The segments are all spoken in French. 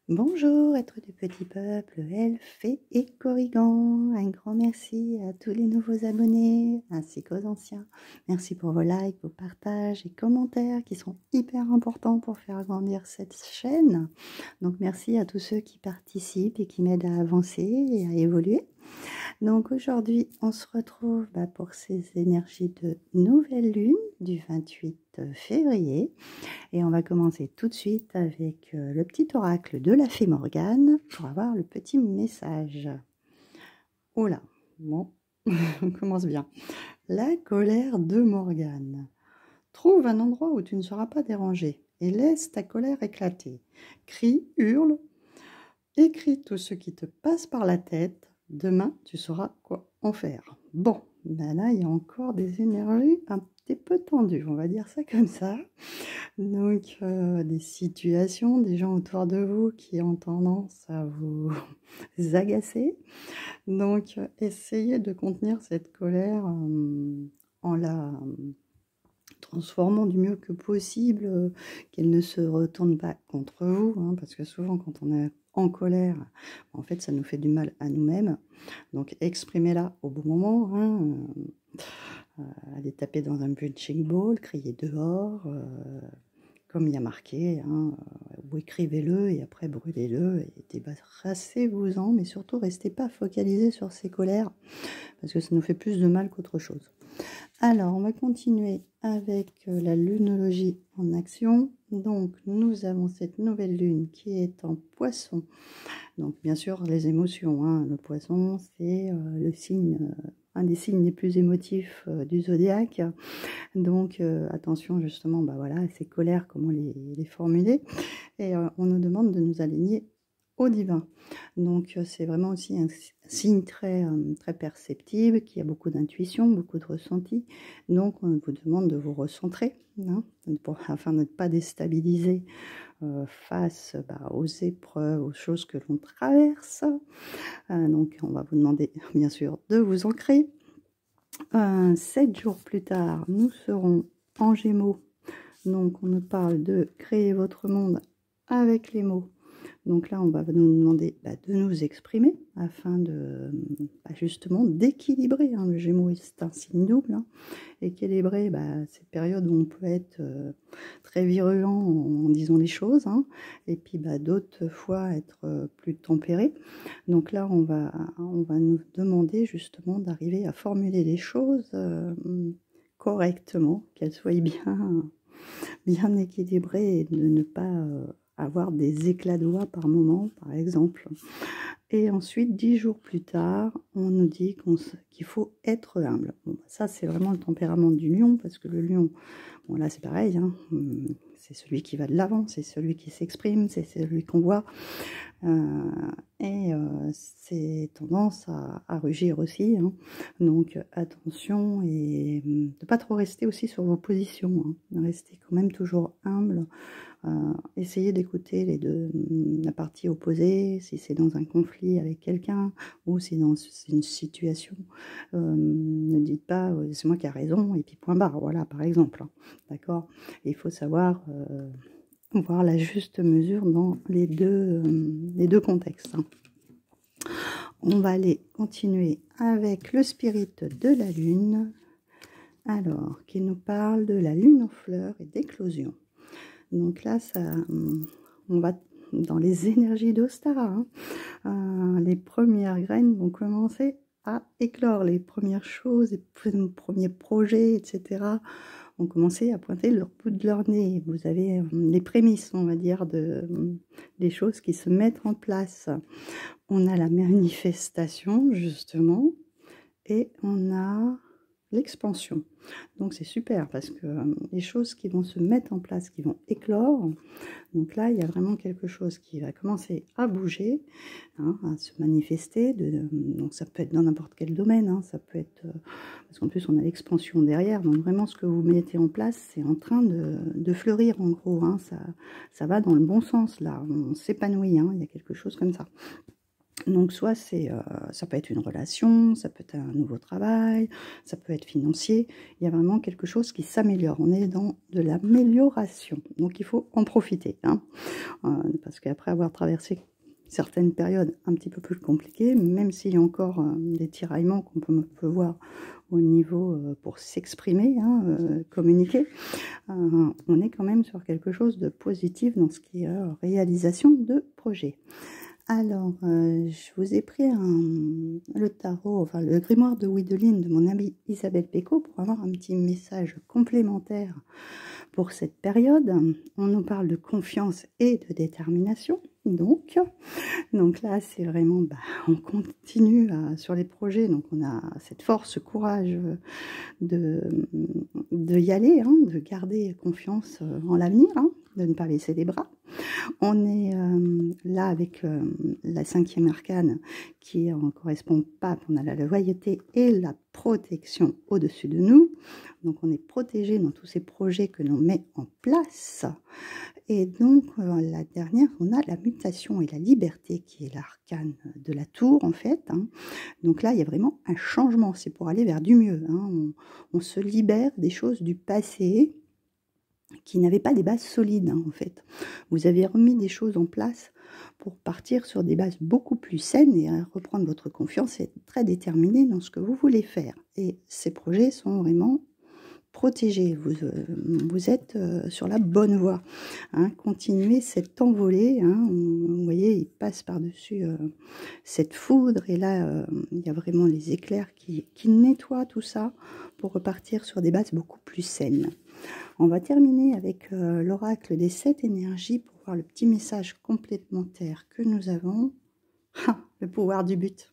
Bonjour, être du petit peuple, elfes, fées et korrigans. Un grand merci à tous les nouveaux abonnés ainsi qu'aux anciens. Merci pour vos likes, vos partages et commentaires qui sont hyper importants pour faire grandir cette chaîne. Donc merci à tous ceux qui participent et qui m'aident à avancer et à évoluer. Donc aujourd'hui, on se retrouve pour ces énergies de nouvelle lune du 28 février. Et on va commencer tout de suite avec le petit oracle de la fée Morgane pour avoir le petit message. Oh là, bon, on commence bien. La colère de Morgane. Trouve un endroit où tu ne seras pas dérangé et laisse ta colère éclater. Crie, hurle, écris tout ce qui te passe par la tête. Demain, tu sauras quoi en faire. Bon, ben là, il y a encore des énergies un petit peu tendues, on va dire ça comme ça. Donc, des situations, des gens autour de vous qui ont tendance à vous agacer. Donc, essayez de contenir cette colère en la transformant du mieux que possible, qu'elle ne se retourne pas contre vous, hein, parce que souvent quand on est en colère, en fait ça nous fait du mal à nous-mêmes. Donc exprimez-la au bon moment, hein, allez taper dans un punching ball, crier dehors, comme il y a marqué, hein, ou écrivez-le et après brûlez-le et débarrassez-vous-en, mais surtout restez pas focalisé sur ces colères parce que ça nous fait plus de mal qu'autre chose. Alors, on va continuer avec la lunologie en action. Donc, nous avons cette nouvelle lune qui est en poisson. Donc, bien sûr, les émotions, hein. Le poisson, c'est le signe, un des signes les plus émotifs du zodiaque. Donc, attention justement, voilà, ces colères, comment les formuler. Et on nous demande de nous aligner au divin. Donc, c'est vraiment aussi un signe très, très perceptible, qui a beaucoup d'intuition, beaucoup de ressenti. Donc, on vous demande de vous recentrer, hein, afin de ne pas déstabiliser face aux épreuves, aux choses que l'on traverse. Donc, on va vous demander, bien sûr, de vous ancrer. 7 jours plus tard, nous serons en Gémeaux. Donc, on nous parle de créer votre monde avec les mots. Donc là, on va nous demander de nous exprimer afin de justement d'équilibrer. Hein. Le Gémeaux, c'est un signe double. Hein. Équilibrer ces périodes où on peut être très virulent en disant les choses. Hein. Et puis d'autres fois être plus tempéré. Donc là, on va nous demander justement d'arriver à formuler les choses correctement, qu'elles soient bien équilibrées et de ne pas avoir des éclats de voix par moment, par exemple. Et ensuite, 10 jours plus tard, on nous dit qu'il faut être humble. Bon, ça, c'est vraiment le tempérament du lion, parce que le lion, bon là, c'est pareil, hein, c'est celui qui va de l'avant, c'est celui qui s'exprime, c'est celui qu'on voit. C'est tendance à rugir aussi. Hein. Donc, attention et de pas trop rester aussi sur vos positions. Hein. Restez quand même toujours humble. Essayez d'écouter la partie opposée, si c'est dans un conflit avec quelqu'un ou si dans une situation. Ne dites pas c'est moi qui ai raison et puis point barre, voilà, par exemple. Hein. D'accord ? Il faut savoir voir la juste mesure dans les deux contextes. Hein. On va aller continuer avec le spirit de la lune, alors qui nous parle de la lune en fleurs et d'éclosion. Donc là, on va dans les énergies d'Ostara. Hein. Les premières graines vont commencer à éclore, les premières choses, les premiers projets, etc. ont commencé à pointer leur bout de leur nez. Vous avez les prémices, on va dire, des choses qui se mettent en place. On a la manifestation, justement, et on a l'expansion. Donc c'est super parce que les choses qui vont se mettre en place, qui vont éclore, donc là il y a vraiment quelque chose qui va commencer à bouger, hein, à se manifester, donc ça peut être dans n'importe quel domaine, hein, ça peut être, parce qu'en plus on a l'expansion derrière, donc vraiment ce que vous mettez en place, c'est en train de fleurir en gros, hein, ça va dans le bon sens là, on s'épanouit, hein, il y a quelque chose comme ça. Donc soit ça peut être une relation, ça peut être un nouveau travail, ça peut être financier. Il y a vraiment quelque chose qui s'améliore. On est dans de l'amélioration. Donc il faut en profiter. Hein. Parce qu'après avoir traversé certaines périodes un petit peu plus compliquées, même s'il y a encore des tiraillements qu'on peut voir au niveau pour s'exprimer, hein, communiquer, on est quand même sur quelque chose de positif dans ce qui est réalisation de projet. Alors, je vous ai pris le tarot, enfin le grimoire de Wideline de mon amie Isabelle Pécaud pour avoir un petit message complémentaire pour cette période. On nous parle de confiance et de détermination. Donc là, c'est vraiment, on continue sur les projets. Donc, on a cette force, ce courage de y aller, hein, de garder confiance en l'avenir, hein, de ne pas baisser les bras. On est là avec la 5e arcane qui correspond pas. On a la loyauté et la protection au-dessus de nous. Donc on est protégé dans tous ces projets que l'on met en place. Et donc la dernière, on a la mutation et la liberté qui est l'arcane de la tour en fait. Hein. Donc là, il y a vraiment un changement. C'est pour aller vers du mieux. Hein. On se libère des choses du passé qui n'avaient pas des bases solides, hein, en fait. Vous avez remis des choses en place pour partir sur des bases beaucoup plus saines et reprendre votre confiance et être très déterminé dans ce que vous voulez faire. Et ces projets sont vraiment protégés. Vous êtes sur la bonne voie. Hein. Continuez cette envolée. Hein. Vous voyez, il passe par-dessus cette foudre. Et là, il y a vraiment les éclairs qui nettoient tout ça pour repartir sur des bases beaucoup plus saines. On va terminer avec l'oracle des 7 énergies pour voir le petit message complémentaire que nous avons. Le pouvoir du but.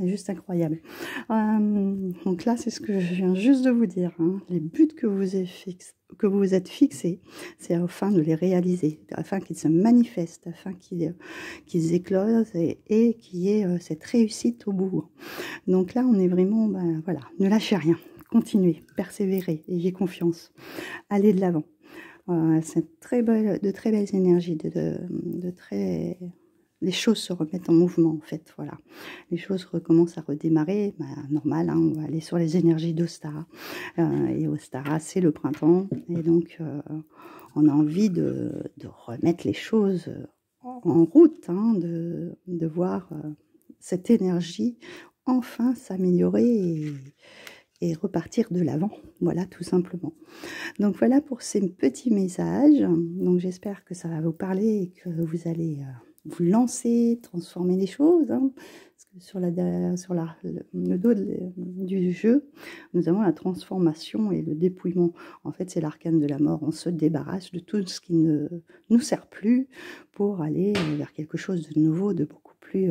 Juste incroyable. Donc là, c'est ce que je viens juste de vous dire. Hein. Les buts que vous êtes fixés, c'est afin de les réaliser, afin qu'ils se manifestent, afin qu'ils éclosent et qu'il y ait cette réussite au bout. Donc là, on est vraiment, voilà, ne lâchez rien. Continuez, persévérez, ayez confiance, allez de l'avant. C'est de très belles énergies, les choses se remettent en mouvement en fait, voilà. Les choses recommencent à redémarrer, normal, hein, on va aller sur les énergies d'Ostara. Et Ostara, c'est le printemps, et donc on a envie de remettre les choses en route, hein, de voir cette énergie enfin s'améliorer et repartir de l'avant, voilà, tout simplement. Donc voilà pour ces petits messages. Donc j'espère que ça va vous parler et que vous allez vous lancer, transformer les choses. Hein. Parce que sur le dos du jeu, nous avons la transformation et le dépouillement. En fait, c'est l'arcane de la mort. On se débarrasse de tout ce qui ne nous sert plus pour aller vers quelque chose de nouveau, de beaucoup plus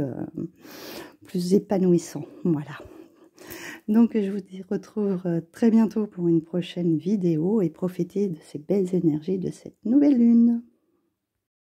épanouissant. Voilà. Donc je vous retrouve très bientôt pour une prochaine vidéo et profitez de ces belles énergies de cette nouvelle lune.